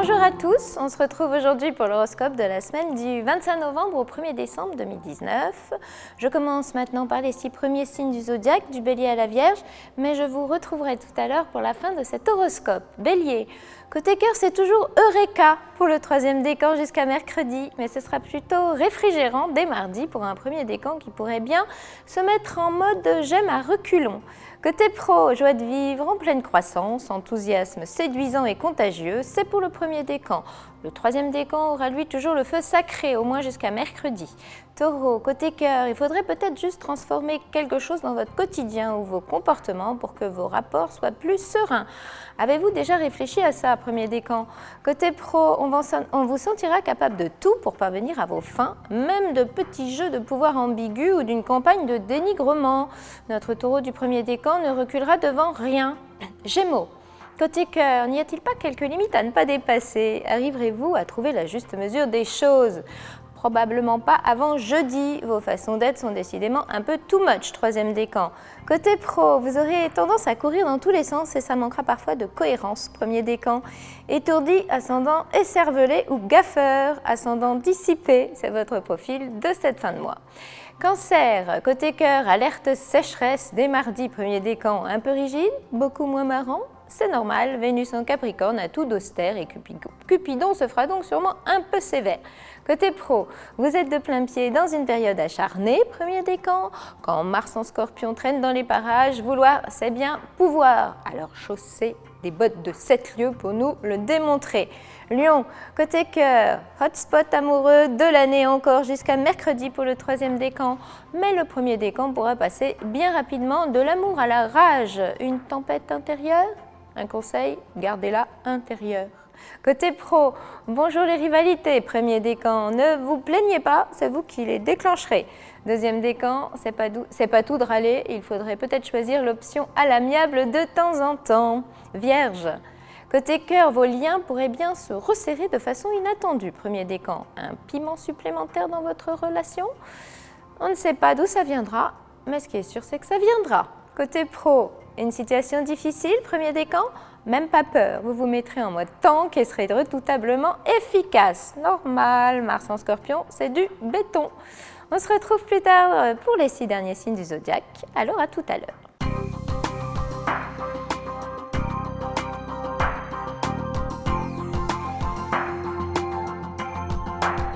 Bonjour à tous, on se retrouve aujourd'hui pour l'horoscope de la semaine du 25 novembre au 1er décembre 2019. Je commence maintenant par les 6 premiers signes du zodiaque, du Bélier à la Vierge, mais je vous retrouverai tout à l'heure pour la fin de cet horoscope. Bélier, côté cœur, c'est toujours Eureka pour le 3e décan jusqu'à mercredi, mais ce sera plutôt réfrigérant dès mardi pour un 1er décan qui pourrait bien se mettre en mode j'aime à reculons. Côté pro, joie de vivre en pleine croissance, enthousiasme séduisant et contagieux, c'est pour le 1er décan. Le 3e décan aura lui toujours le feu sacré, au moins jusqu'à mercredi. Taureau, côté cœur, il faudrait peut-être juste transformer quelque chose dans votre quotidien ou vos comportements pour que vos rapports soient plus sereins. Avez-vous déjà réfléchi à ça, 1er décan? Côté pro, on vous sentira capable de tout pour parvenir à vos fins, même de petits jeux de pouvoir ambigus ou d'une campagne de dénigrement. Notre taureau du 1er décan ne reculera devant rien. Gémeaux. Côté cœur, n'y a-t-il pas quelques limites à ne pas dépasser? Arriverez-vous à trouver la juste mesure des choses? Probablement pas avant jeudi. Vos façons d'être sont décidément un peu too much, 3e décan. Côté pro, vous aurez tendance à courir dans tous les sens et ça manquera parfois de cohérence, 1er décan. Étourdi, ascendant écervelé ou gaffeur, ascendant dissipé, c'est votre profil de cette fin de mois. Cancer, côté cœur, alerte sécheresse dès mardi, 1er décan, un peu rigide, beaucoup moins marrant. C'est normal, Vénus en Capricorne a tout d'austère et Cupidon se fera donc sûrement un peu sévère. Côté pro, vous êtes de plein pied dans une période acharnée, 1er décan. Quand Mars en Scorpion traîne dans les parages, vouloir c'est bien pouvoir. Alors chaussez des bottes de 7 lieues pour nous le démontrer. Lion, côté cœur, hotspot amoureux de l'année encore jusqu'à mercredi pour le 3e décan. Mais le 1er décan pourra passer bien rapidement de l'amour à la rage. Une tempête intérieure? Un conseil, gardez-la intérieure. Côté pro, bonjour les rivalités, 1er décan, ne vous plaignez pas, c'est vous qui les déclencherez. 2e décan, c'est pas tout de râler, il faudrait peut-être choisir l'option à l'amiable de temps en temps. Vierge, côté cœur, vos liens pourraient bien se resserrer de façon inattendue, 1er décan. Un piment supplémentaire dans votre relation? On ne sait pas d'où ça viendra, mais ce qui est sûr, c'est que ça viendra. Côté pro, une situation difficile, 1er décan? Même pas peur, vous vous mettrez en mode tank et serez redoutablement efficace. Normal, Mars en Scorpion, c'est du béton. On se retrouve plus tard pour les 6 derniers signes du zodiaque, alors à tout à l'heure.